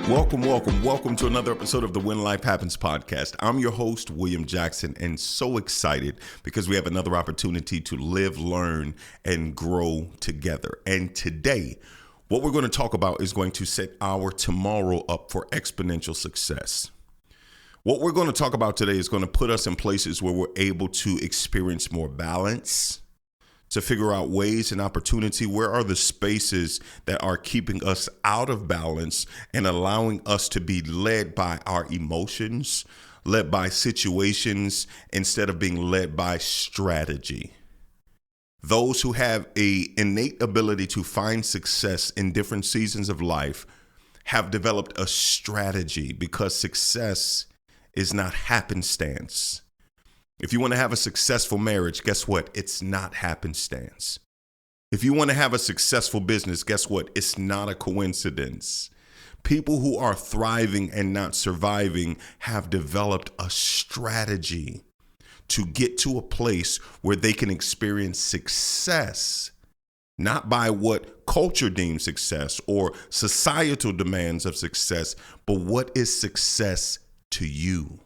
Welcome to another episode of the When Life Happens podcast. I'm your host, William Jackson, and so excited because we have another opportunity to live, learn, and grow together. And today, what we're going to talk about is going to set our tomorrow up for exponential success. What we're going to talk about today is going to put us in places where we're able to experience more balance, to figure out ways and opportunity. Where are the spaces that are keeping us out of balance and allowing us to be led by our emotions, led by situations, instead of being led by strategy? Those who have an innate ability to find success in different seasons of life have developed a strategy, because success is not happenstance. If you want to have a successful marriage, guess what? It's not happenstance. If you want to have a successful business, guess what? It's not a coincidence. People who are thriving and not surviving have developed a strategy to get to a place where they can experience success, not by what culture deems success or societal demands of success, but what is success to you?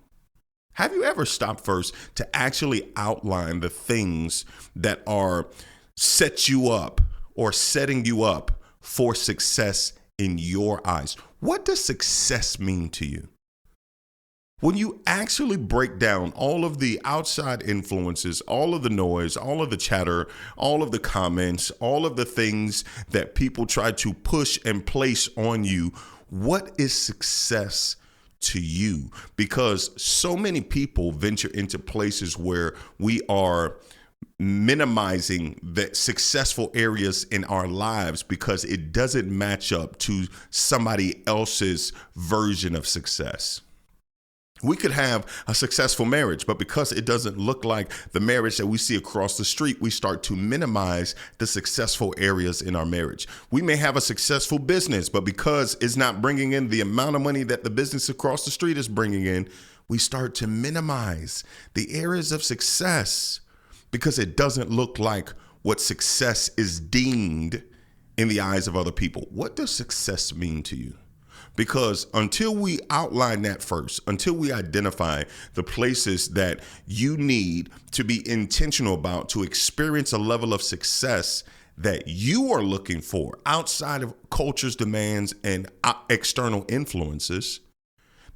Have you ever stopped first to actually outline the things that are set you up or setting you up for success in your eyes? What does success mean to you? When you actually break down all of the outside influences, all of the noise, all of the chatter, all of the comments, all of the things that people try to push and place on you, what is success to you? Because so many people venture into places where we are minimizing the successful areas in our lives because it doesn't match up to somebody else's version of success. We could have a successful marriage, but because it doesn't look like the marriage that we see across the street, we start to minimize the successful areas in our marriage. We may have a successful business, but because it's not bringing in the amount of money that the business across the street is bringing in, we start to minimize the areas of success because it doesn't look like what success is deemed in the eyes of other people. What does success mean to you? Because until we outline that first, until we identify the places that you need to be intentional about to experience a level of success that you are looking for outside of culture's demands and external influences,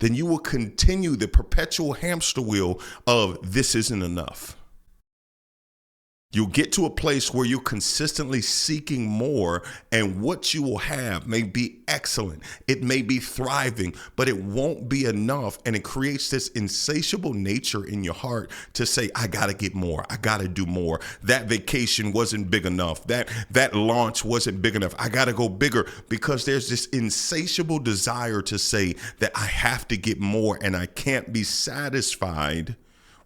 then you will continue the perpetual hamster wheel of this isn't enough. You'll get to a place where you're consistently seeking more, and what you will have may be excellent. It may be thriving, but it won't be enough. And it creates this insatiable nature in your heart to say, I got to get more. I got to do more. That vacation wasn't big enough. That launch wasn't big enough. I got to go bigger, because there's this insatiable desire to say that I have to get more and I can't be satisfied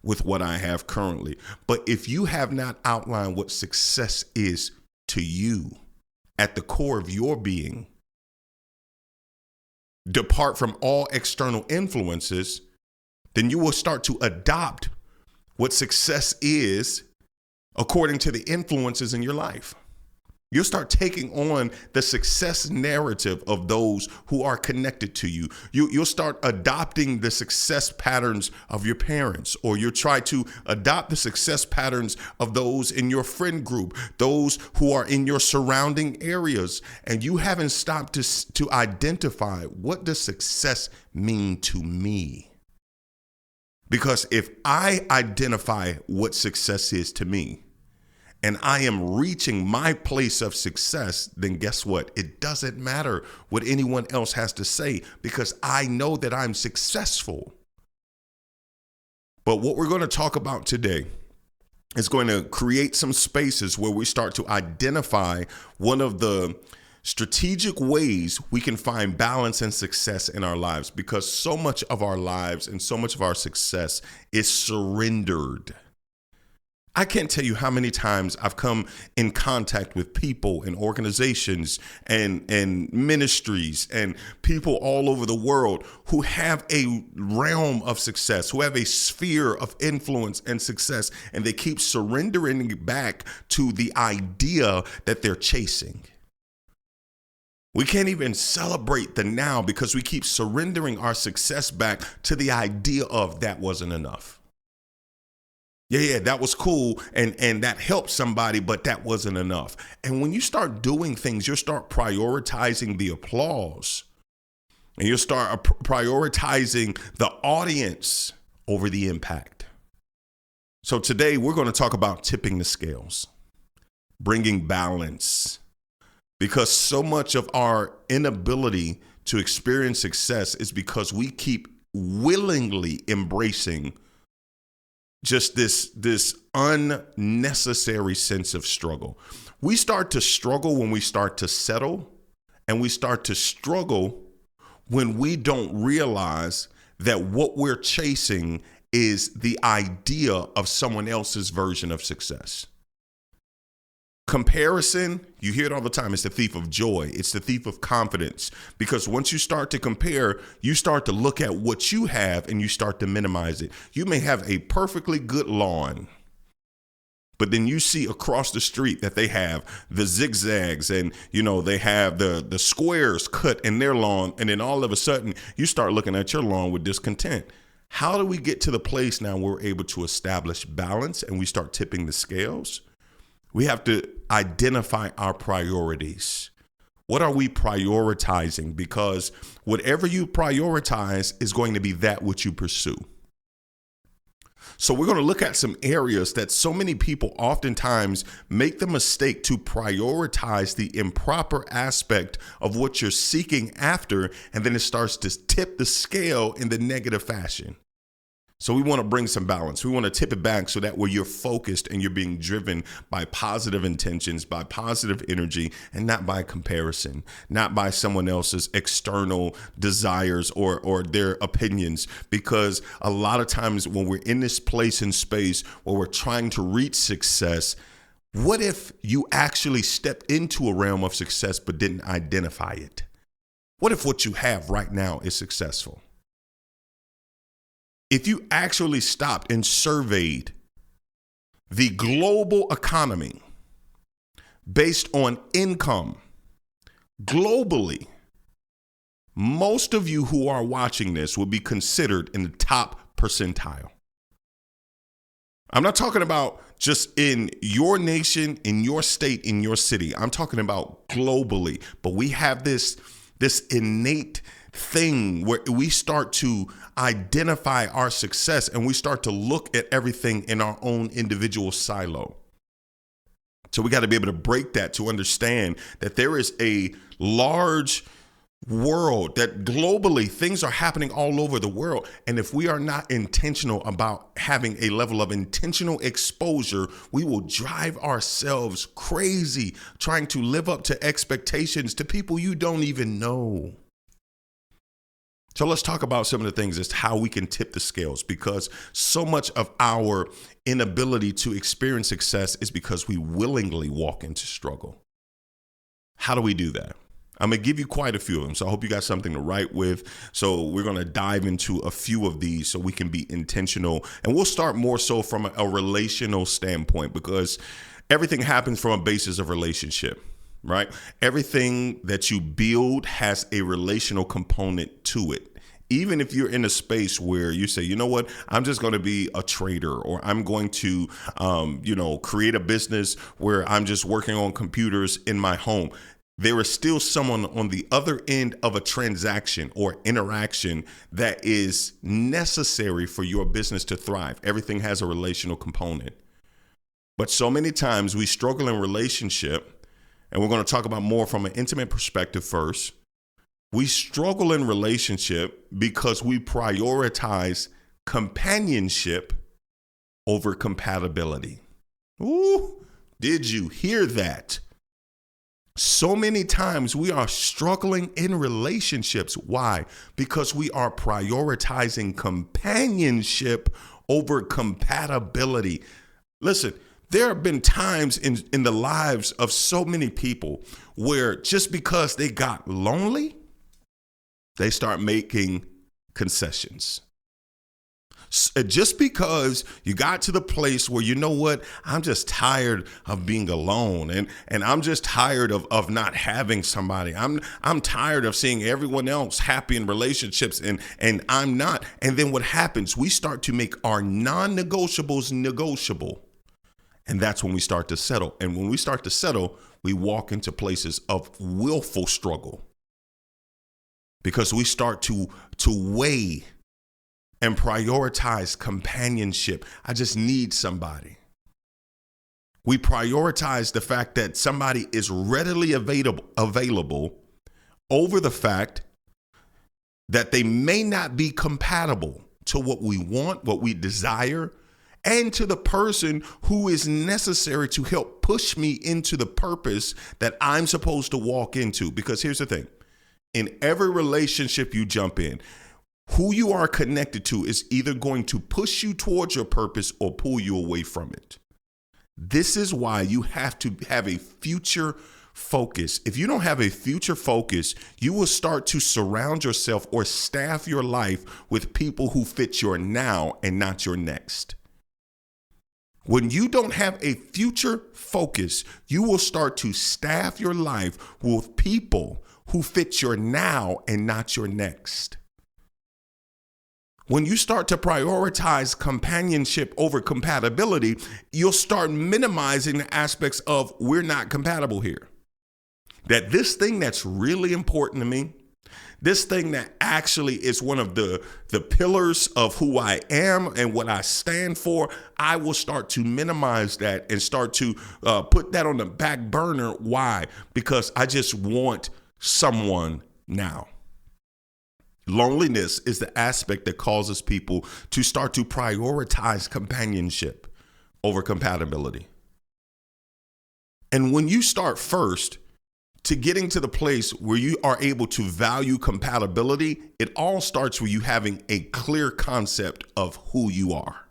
with what I have currently. But if you have not outlined what success is to you at the core of your being, depart from all external influences, then you will start to adopt what success is according to the influences in your life. You'll start taking on the success narrative of those who are connected to you. You'll start adopting the success patterns of your parents, or you'll try to adopt the success patterns of those in your friend group, those who are in your surrounding areas. And you haven't stopped to identify, what does success mean to me? Because if I identify what success is to me, and I am reaching my place of success, then guess what? It doesn't matter what anyone else has to say, because I know that I'm successful. But what we're going to talk about today is going to create some spaces where we start to identify one of the strategic ways we can find balance and success in our lives, because so much of our lives and so much of our success is surrendered. I can't tell you how many times I've come in contact with people and organizations and ministries and people all over the world who have a realm of success, who have a sphere of influence and success, and they keep surrendering back to the idea that they're chasing. We can't even celebrate the now because we keep surrendering our success back to the idea of that wasn't enough. Yeah, that was cool and that helped somebody, but that wasn't enough. And when you start doing things, you start prioritizing the applause and you start prioritizing the audience over the impact. So today we're going to talk about tipping the scales, bringing balance, because so much of our inability to experience success is because we keep willingly embracing just this unnecessary sense of struggle. We start to struggle when we start to settle, and we start to struggle when we don't realize that what we're chasing is the idea of someone else's version of success. Comparison, you hear it all the time. It's the thief of joy. It's the thief of confidence. Because once you start to compare, you start to look at what you have and you start to minimize it. You may have a perfectly good lawn, but then you see across the street that they have the zigzags and, they have the squares cut in their lawn. And then all of a sudden you start looking at your lawn with discontent. How do we get to the place now where we're able to establish balance and we start tipping the scales? We have to identify our priorities. What are we prioritizing? Because whatever you prioritize is going to be that which you pursue. So we're going to look at some areas that so many people oftentimes make the mistake to prioritize the improper aspect of what you're seeking after, and then it starts to tip the scale in the negative fashion. So we want to bring some balance. We want to tip it back so that way you're focused and you're being driven by positive intentions, by positive energy, and not by comparison, not by someone else's external desires or their opinions. Because a lot of times when we're in this place and space where we're trying to reach success, what if you actually stepped into a realm of success but didn't identify it? What if what you have right now is successful? If you actually stopped and surveyed the global economy based on income globally, most of you who are watching this will be considered in the top percentile. I'm not talking about just in your nation, in your state, in your city. I'm talking about globally. But we have this innate thing where we start to identify our success and we start to look at everything in our own individual silo. So we got to be able to break that to understand that there is a large world, that globally things are happening all over the world. And if we are not intentional about having a level of intentional exposure, we will drive ourselves crazy trying to live up to expectations to people you don't even know. So let's talk about some of the things as how we can tip the scales, because so much of our inability to experience success is because we willingly walk into struggle. How do we do that? I'm going to give you quite a few of them, so I hope you got something to write with. So we're going to dive into a few of these so we can be intentional. And we'll start more so from a relational standpoint, because everything happens from a basis of relationship. Right? Everything that you build has a relational component to it. Even if you're in a space where you say, you know what, I'm just going to be a trader, or I'm going to, create a business where I'm just working on computers in my home. There is still someone on the other end of a transaction or interaction that is necessary for your business to thrive. Everything has a relational component. But so many times we struggle in relationship. And we're going to talk about more from an intimate perspective first. We struggle in relationship because we prioritize companionship over compatibility. Ooh, did you hear that? So many times we are struggling in relationships. Why? Because we are prioritizing companionship over compatibility. Listen. There have been times in the lives of so many people where just because they got lonely, they start making concessions. Just because you got to the place where, you know what, I'm just tired of being alone, and I'm just tired of not having somebody. I'm tired of seeing everyone else happy in relationships and I'm not. And then what happens? We start to make our non-negotiables negotiable. And that's when we start to settle. And when we start to settle, we walk into places of willful struggle, because we start to weigh and prioritize companionship. I just need somebody. We prioritize the fact that somebody is readily available over the fact that they may not be compatible to what we want, what we desire, and to the person who is necessary to help push me into the purpose that I'm supposed to walk into. Because here's the thing. In every relationship you jump in, who you are connected to is either going to push you towards your purpose or pull you away from it. This is why you have to have a future focus. If you don't have a future focus, you will start to surround yourself or staff your life with people who fit your now and not your next. When you don't have a future focus, you will start to staff your life with people who fit your now and not your next. When you start to prioritize companionship over compatibility, you'll start minimizing the aspects of we're not compatible here. That this thing that's really important to me, this thing that actually is one of the pillars of who I am and what I stand for, I will start to minimize that and start to put that on the back burner. Why? Because I just want someone now. Loneliness is the aspect that causes people to start to prioritize companionship over compatibility. And when you start first to getting to the place where you are able to value compatibility, it all starts with you having a clear concept of who you are.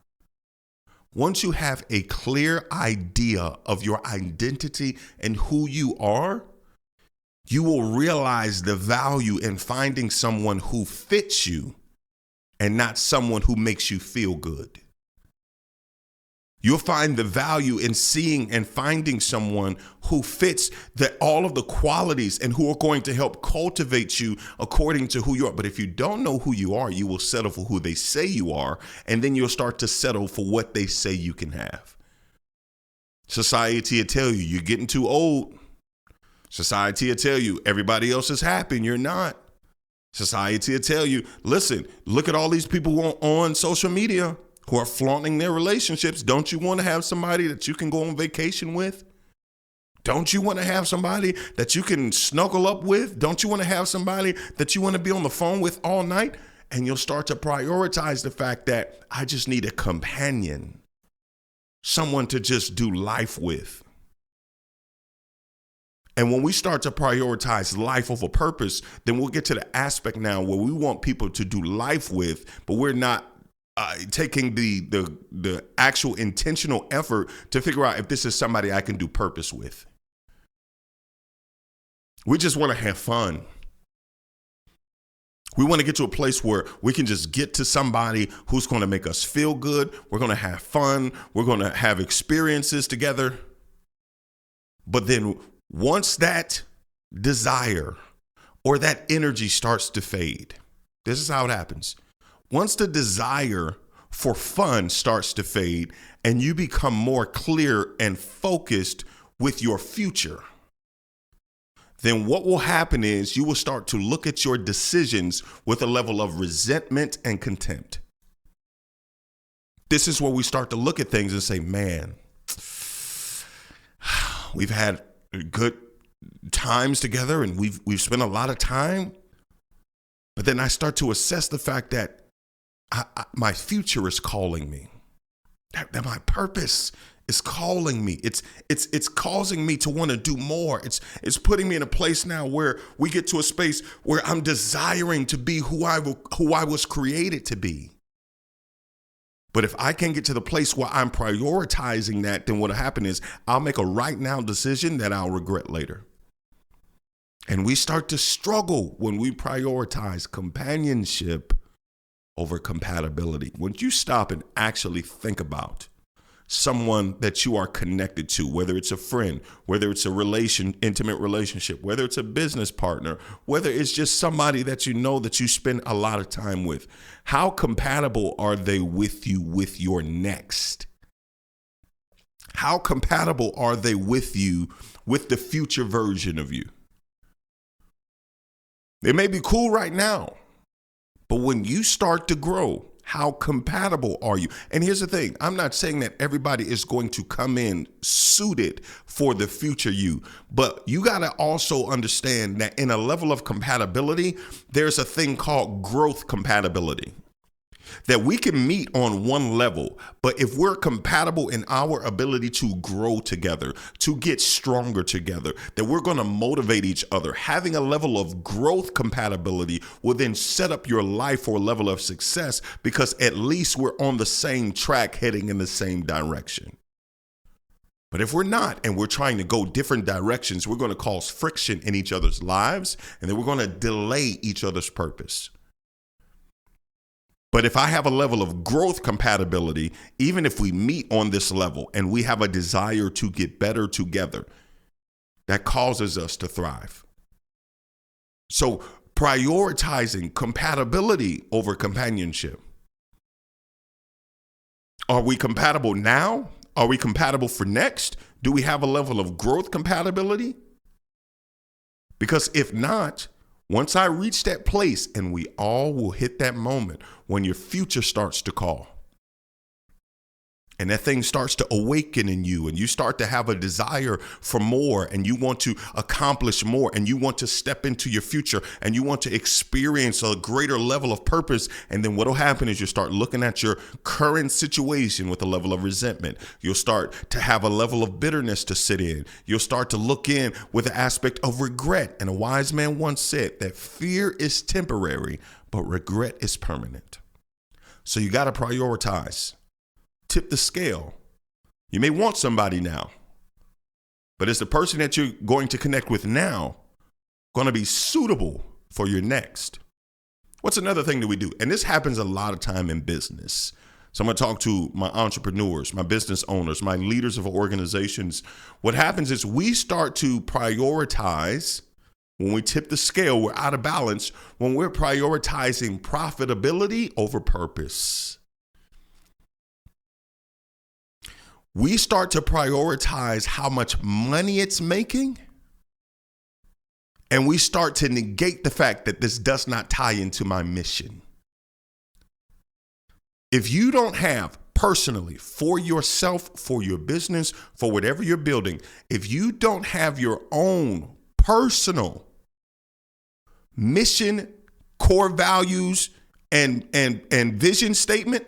Once you have a clear idea of your identity and who you are, you will realize the value in finding someone who fits you and not someone who makes you feel good. You'll find the value in seeing and finding someone who fits all of the qualities and who are going to help cultivate you according to who you are. But if you don't know who you are, you will settle for who they say you are, and then you'll start to settle for what they say you can have. Society will tell you you're getting too old. Society will tell you everybody else is happy and you're not. Society will tell you, listen, look at all these people who are on social media who are flaunting their relationships. Don't you want to have somebody that you can go on vacation with? Don't you want to have somebody that you can snuggle up with? Don't you want to have somebody that you want to be on the phone with all night? And you'll start to prioritize the fact that I just need a companion, someone to just do life with. And when we start to prioritize life over purpose, then we'll get to the aspect now where we want people to do life with, but we're not taking the actual intentional effort to figure out if this is somebody I can do purpose with. We just want to have fun. We want to get to a place where we can just get to somebody who's going to make us feel good. We're going to have fun. We're going to have experiences together. But then once that desire or that energy starts to fade, this is how it happens. Once the desire for fun starts to fade and you become more clear and focused with your future, then what will happen is you will start to look at your decisions with a level of resentment and contempt. This is where we start to look at things and say, man, we've had good times together and we've spent a lot of time. But then I start to assess the fact that my future is calling me, that my purpose is calling me. It's causing me to want to do more. It's putting me in a place now where we get to a space where I'm desiring to be who I was created to be. But if I can't get to the place where I'm prioritizing that, then what'll happen is I'll make a right now decision that I'll regret later. And we start to struggle when we prioritize companionship over compatibility. When you stop and actually think about someone that you are connected to, whether it's a friend, whether it's a intimate relationship, whether it's a business partner, whether it's just somebody that you know that you spend a lot of time with, how compatible are they with you with your next? How compatible are they with you with the future version of you? They may be cool right now, but when you start to grow, how compatible are you? And here's the thing. I'm not saying that everybody is going to come in suited for the future you, but you got to also understand that in a level of compatibility, there's a thing called growth compatibility. That we can meet on one level, but if we're compatible in our ability to grow together, to get stronger together, that we're going to motivate each other, having a level of growth compatibility will then set up your life for a level of success because at least we're on the same track heading in the same direction. But if we're not, and we're trying to go different directions, we're going to cause friction in each other's lives, and then we're going to delay each other's purpose. But if I have a level of growth compatibility, even if we meet on this level and we have a desire to get better together, that causes us to thrive. So prioritizing compatibility over companionship. Are we compatible now? Are we compatible for next? Do we have a level of growth compatibility? Because if not, once I reach that place, and we all will hit that moment when your future starts to call. And that thing starts to awaken in you, and you start to have a desire for more, and you want to accomplish more, and you want to step into your future, and you want to experience a greater level of purpose. And then what'll happen is you start looking at your current situation with a level of resentment. You'll start to have a level of bitterness to sit in. You'll start to look in with the aspect of regret. And a wise man once said that fear is temporary, but regret is permanent. So you got to prioritize. Tip the scale. You may want somebody now, but is the person that you're going to connect with now going to be suitable for your next? What's another thing that we do? And this happens a lot of time in business. So I'm going to talk to my entrepreneurs, my business owners, my leaders of organizations. What happens is we start to prioritize. When we tip the scale, we're out of balance when we're prioritizing profitability over purpose. We start to prioritize how much money it's making, and we start to negate the fact that this does not tie into my mission. If you don't have personally, for yourself, for your business, for whatever you're building, if you don't have your own personal mission, core values, and vision statement,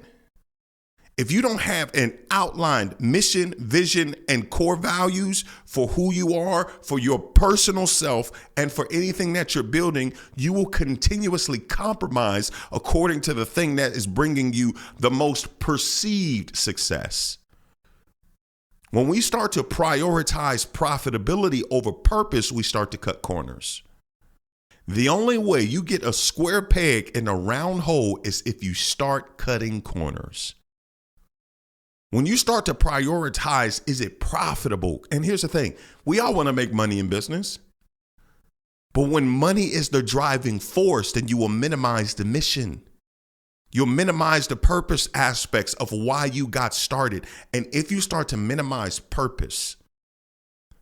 if you don't have an outlined mission, vision, and core values for who you are, for your personal self, and for anything that you're building, you will continuously compromise according to the thing that is bringing you the most perceived success. When we start to prioritize profitability over purpose, we start to cut corners. The only way you get a square peg in a round hole is if you start cutting corners. When you start to prioritize, is it profitable? And here's the thing. We all want to make money in business. But when money is the driving force, then you will minimize the mission. You'll minimize the purpose aspects of why you got started. And if you start to minimize purpose,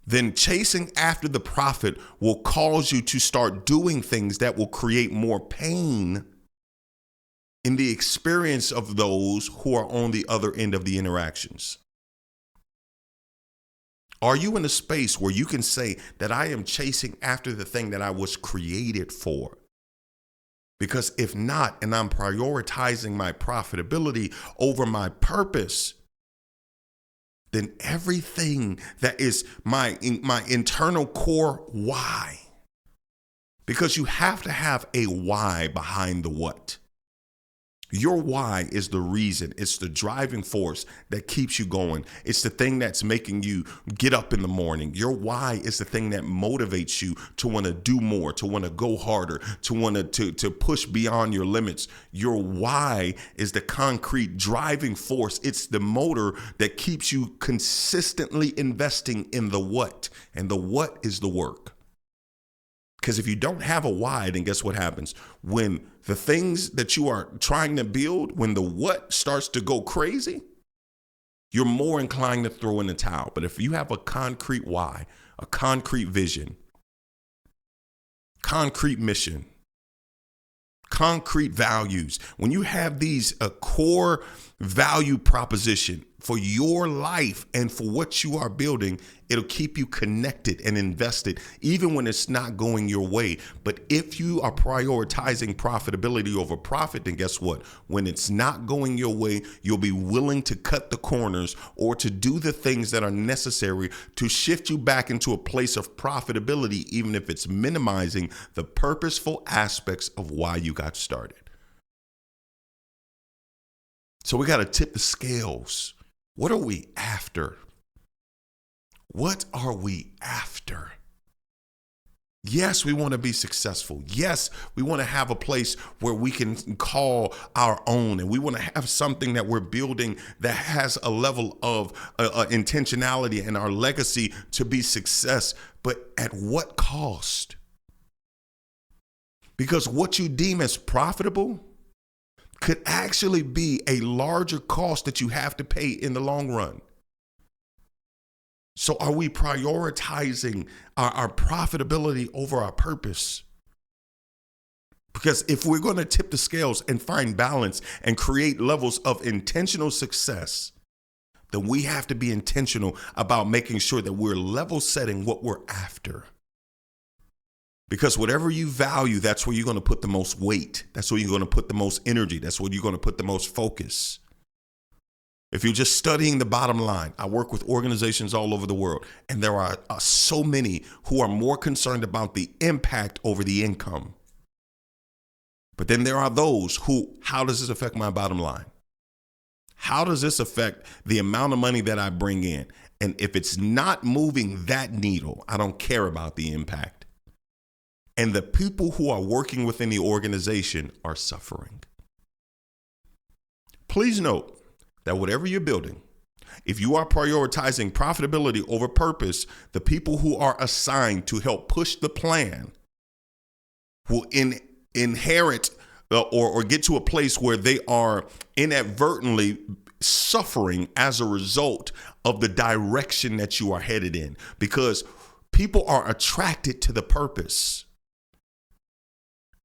then chasing after the profit will cause you to start doing things that will create more pain in the experience of those who are on the other end of the interactions. Are you in a space where you can say that I am chasing after the thing that I was created for? Because if not, and I'm prioritizing my profitability over my purpose, then everything that is my internal core why, because you have to have a why behind the what. Your why is the reason. It's the driving force that keeps you going. It's the thing that's making you get up in the morning. Your why is the thing that motivates you to want to do more, to want to go harder, to want to push beyond your limits. Your why is the concrete driving force. It's the motor that keeps you consistently investing in the what. And the what is the work. Because if you don't have a why, then guess what happens? When the things that you are trying to build, when the what starts to go crazy, you're more inclined to throw in the towel. But if you have a concrete why, a concrete vision, concrete mission, concrete values, when you have these a core value proposition for your life and for what you are building, it'll keep you connected and invested even when it's not going your way. But if you are prioritizing profitability over profit, then guess what? When it's not going your way, you'll be willing to cut the corners or to do the things that are necessary to shift you back into a place of profitability, even if it's minimizing the purposeful aspects of why you got started. So we got to tip the scales. What are we after? What are we after? Yes, we want to be successful. Yes, we want to have a place where we can call our own, and we want to have something that we're building that has a level of intentionality and our legacy to be success. But at what cost? Because what you deem as profitable could actually be a larger cost that you have to pay in the long run. So are we prioritizing our profitability over our purpose? Because if we're going to tip the scales and find balance and create levels of intentional success, then we have to be intentional about making sure that we're level setting what we're after. Because whatever you value, that's where you're going to put the most weight. That's where you're going to put the most energy. That's where you're going to put the most focus. If you're just studying the bottom line, I work with organizations all over the world, and there are so many who are more concerned about the impact over the income. But then there are those who, how does this affect my bottom line? How does this affect the amount of money that I bring in? And if it's not moving that needle, I don't care about the impact. And the people who are working within the organization are suffering. Please note that whatever you're building, if you are prioritizing profitability over purpose, the people who are assigned to help push the plan will inherit or get to a place where they are inadvertently suffering as a result of the direction that you are headed in, because people are attracted to the purpose.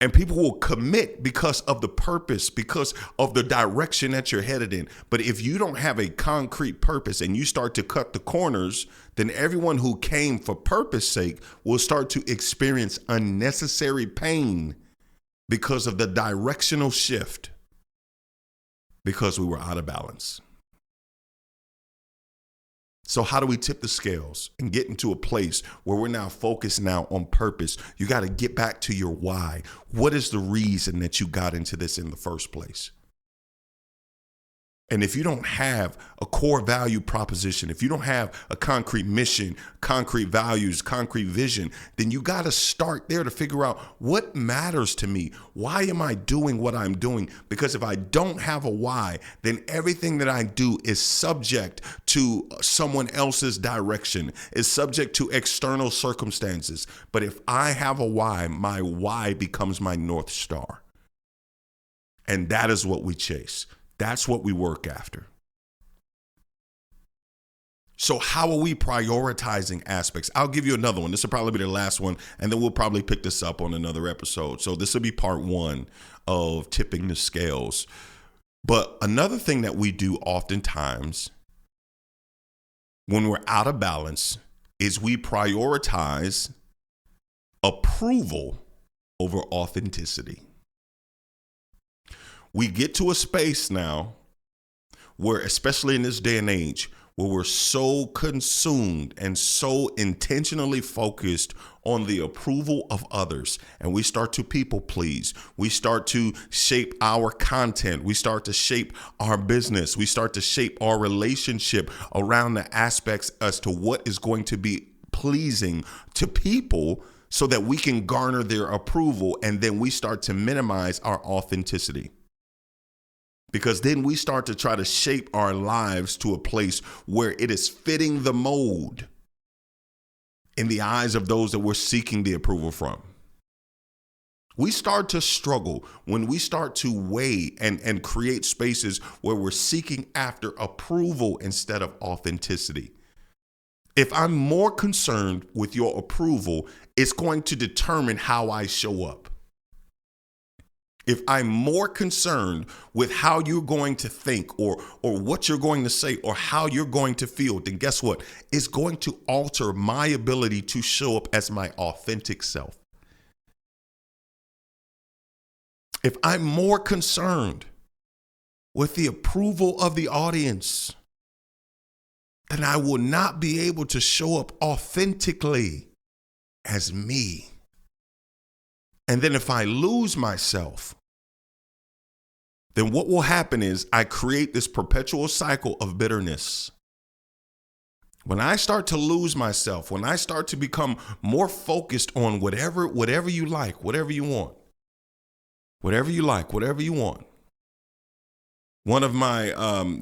And people will commit because of the purpose, because of the direction that you're headed in. But if you don't have a concrete purpose and you start to cut the corners, then everyone who came for purpose sake will start to experience unnecessary pain because of the directional shift, because we were out of balance. So how do we tip the scales and get into a place where we're now focused now on purpose? You got to get back to your why. What is the reason that you got into this in the first place? And if you don't have a core value proposition, if you don't have a concrete mission, concrete values, concrete vision, then you got to start there to figure out what matters to me. Why am I doing what I'm doing? Because if I don't have a why, then everything that I do is subject to someone else's direction, is subject to external circumstances. But if I have a why, my why becomes my North Star. And that is what we chase. That's what we work after. So how are we prioritizing aspects? I'll give you another one. This will probably be the last one, and then we'll probably pick this up on another episode. So this will be part one of tipping the scales. But another thing that we do oftentimes when we're out of balance is we prioritize approval over authenticity. We get to a space now where, especially in this day and age, where we're so consumed and so intentionally focused on the approval of others, and we start to people please. We start to shape our content. We start to shape our business. We start to shape our relationship around the aspects as to what is going to be pleasing to people so that we can garner their approval, and then we start to minimize our authenticity. Because then we start to try to shape our lives to a place where it is fitting the mold in the eyes of those that we're seeking the approval from. We start to struggle when we start to weigh and create spaces where we're seeking after approval instead of authenticity. If I'm more concerned with your approval, it's going to determine how I show up. If I'm more concerned with how you're going to think or what you're going to say or how you're going to feel, then guess what? It's going to alter my ability to show up as my authentic self. If I'm more concerned with the approval of the audience, then I will not be able to show up authentically as me. And then if I lose myself, then what will happen is I create this perpetual cycle of bitterness. When I start to lose myself, when I start to become more focused on whatever you like, whatever you want, whatever you like, whatever you want. One of my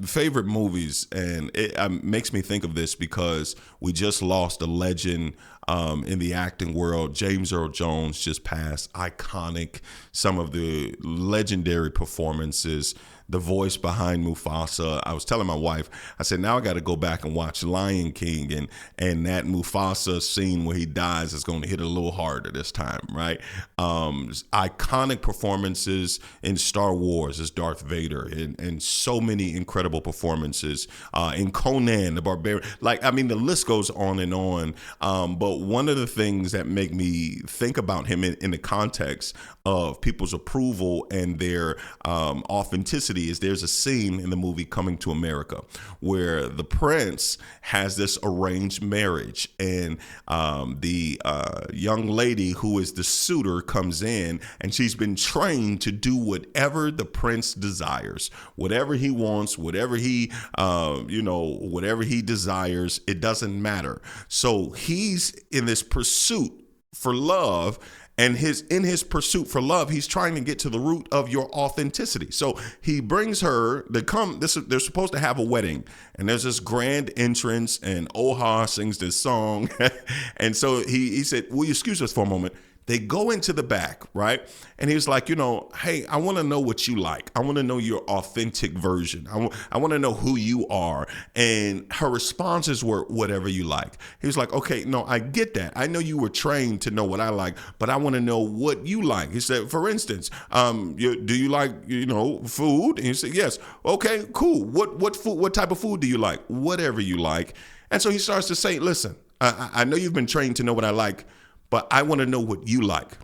favorite movies, and it makes me think of this because we just lost a legend in the acting world. James Earl Jones just passed. Iconic, some of the legendary performances, the voice behind Mufasa. I was telling my wife, I said, now I got to go back and watch Lion King, and that Mufasa scene where he dies is going to hit a little harder this time, right? Iconic performances in Star Wars as Darth Vader, and so many incredible performances in Conan the Barbarian. The list goes on and on. But one of the things that make me think about him in the context of people's approval and their authenticity is there's a scene in the movie Coming to America where the prince has this arranged marriage, and the young lady who is the suitor comes in, and she's been trained to do whatever the prince desires, whatever he wants, whatever he desires, it doesn't matter. So he's in this pursuit for love. And in his pursuit for love, he's trying to get to the root of your authenticity. So he brings her, they're supposed to have a wedding, and there's this grand entrance, and Oha sings this song. And so he said, will you excuse us for a moment? They go into the back, right? And he was like, hey, I want to know what you like. I want to know your authentic version. I want to know who you are. And her responses were, whatever you like. He was like, okay, no, I get that. I know you were trained to know what I like, but I want to know what you like. He said, for instance, do you like, food? And he said, yes. Okay, cool. What food? What type of food do you like? Whatever you like. And so he starts to say, listen, I know you've been trained to know what I like, but I want to know what you like.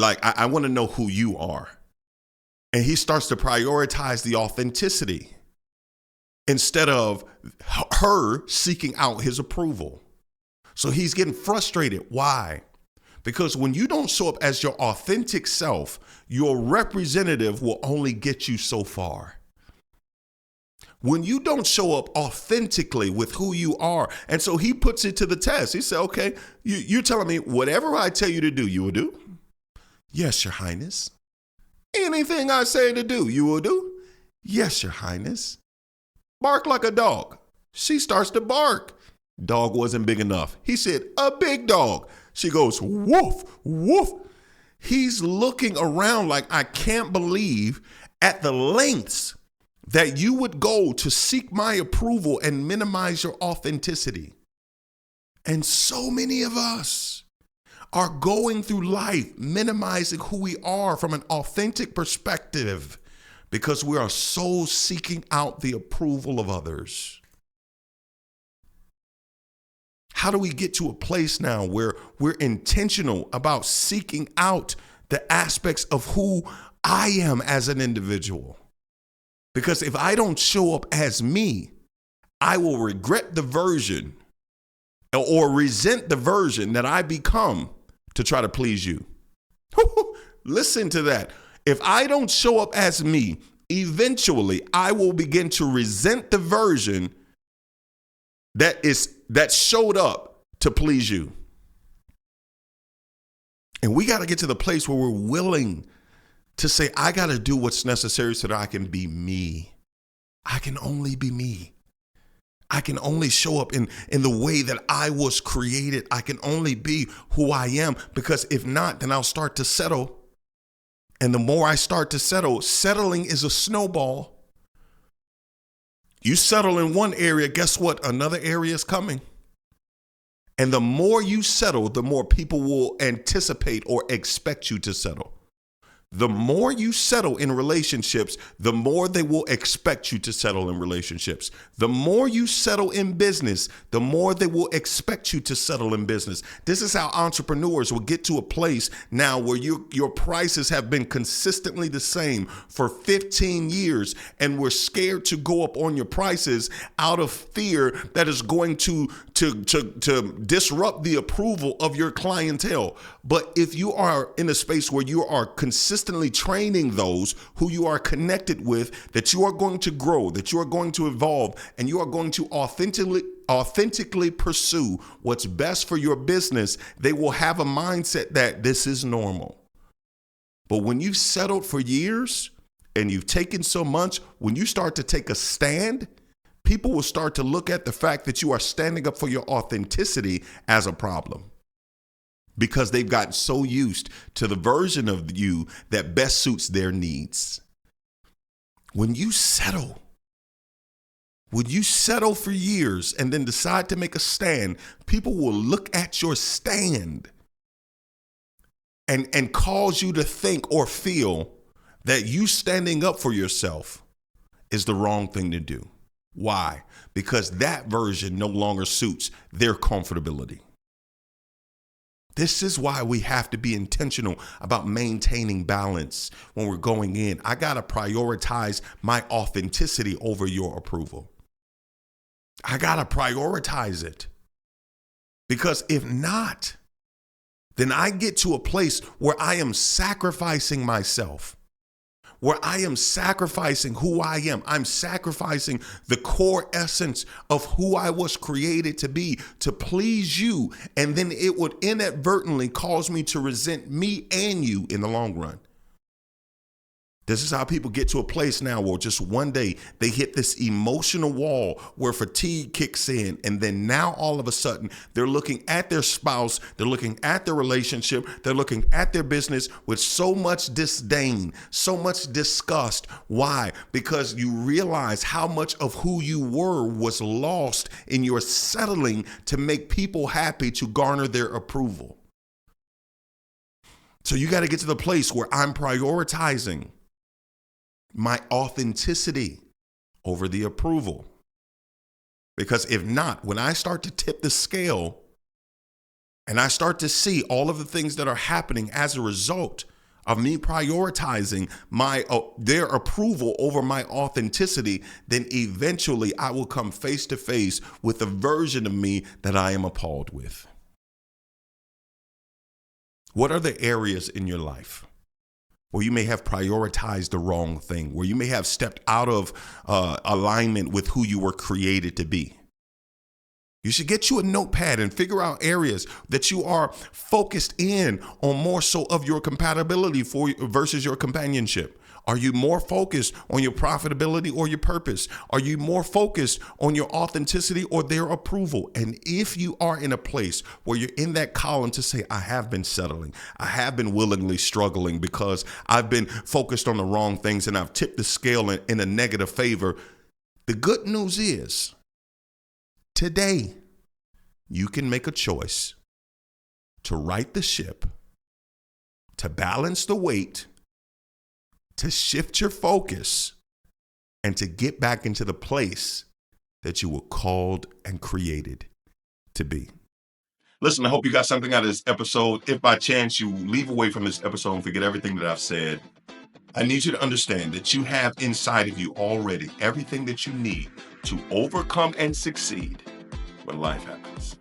I want to know who you are. And he starts to prioritize the authenticity instead of her seeking out his approval. So he's getting frustrated. Why? Because when you don't show up as your authentic self, your representative will only get you so far. When you don't show up authentically with who you are. And so he puts it to the test. He said, okay, you're telling me whatever I tell you to do, you will do? Yes, Your Highness. Anything I say to do, you will do? Yes, Your Highness. Bark like a dog. She starts to bark. Dog wasn't big enough. He said, a big dog. She goes, woof, woof. He's looking around like, I can't believe at the lengths that you would go to seek my approval and minimize your authenticity. And so many of us are going through life minimizing who we are from an authentic perspective because we are so seeking out the approval of others. How do we get to a place now where we're intentional about seeking out the aspects of who I am as an individual? Because if I don't show up as me, I will regret the version or resent the version that I become to try to please you. Listen to that. If I don't show up as me, eventually I will begin to resent the version that showed up to please you. And we got to get to the place where we're willing to say, I got to do what's necessary so that I can be me. I can only be me. I can only show up in the way that I was created. I can only be who I am, because if not, then I'll start to settle. And the more I start to settle, settling is a snowball. You settle in one area, guess what? Another area is coming. And the more you settle, the more people will anticipate or expect you to settle. The more you settle in relationships, the more they will expect you to settle in relationships. The more you settle in business, the more they will expect you to settle in business. This is how entrepreneurs will get to a place now where your prices have been consistently the same for 15 years, and we're scared to go up on your prices out of fear that is going to disrupt the approval of your clientele. But if you are in a space where you are consistently training those who you are connected with, that you are going to grow, that you are going to evolve, and you are going to authentically pursue what's best for your business, they will have a mindset that this is normal. But when you've settled for years and you've taken so much, when you start to take a stand, people will start to look at the fact that you are standing up for your authenticity as a problem, because they've gotten so used to the version of you that best suits their needs. When you settle for years and then decide to make a stand, people will look at your stand and cause you to think or feel that you standing up for yourself is the wrong thing to do. Why? Because that version no longer suits their comfortability. This is why we have to be intentional about maintaining balance when we're going in. I got to prioritize my authenticity over your approval. I got to prioritize it, because if not, then I get to a place where I am sacrificing myself, where I am sacrificing who I am. I'm sacrificing the core essence of who I was created to be, to please you. And then it would inadvertently cause me to resent me and you in the long run. This is how people get to a place now where just one day they hit this emotional wall where fatigue kicks in. And then now all of a sudden they're looking at their spouse, they're looking at their relationship, they're looking at their business with so much disdain, so much disgust. Why? Because you realize how much of who you were was lost in your settling to make people happy, to garner their approval. So you got to get to the place where I'm prioritizing my authenticity over the approval. Because if not, when I start to tip the scale and I start to see all of the things that are happening as a result of me prioritizing their approval over my authenticity, then eventually I will come face to face with a version of me that I am appalled with. What are the areas in your life where you may have prioritized the wrong thing, where you may have stepped out of alignment with who you were created to be? You should get you a notepad and figure out areas that you are focused in on more so of your compatibility versus your companionship. Are you more focused on your profitability or your purpose? Are you more focused on your authenticity or their approval? And if you are in a place where you're in that column to say, I have been settling, I have been willingly struggling because I've been focused on the wrong things and I've tipped the scale in a negative favor, the good news is today you can make a choice to right the ship, to balance the weight, to shift your focus, and to get back into the place that you were called and created to be. Listen, I hope you got something out of this episode. If by chance you leave away from this episode and forget everything that I've said, I need you to understand that you have inside of you already everything that you need to overcome and succeed when life happens.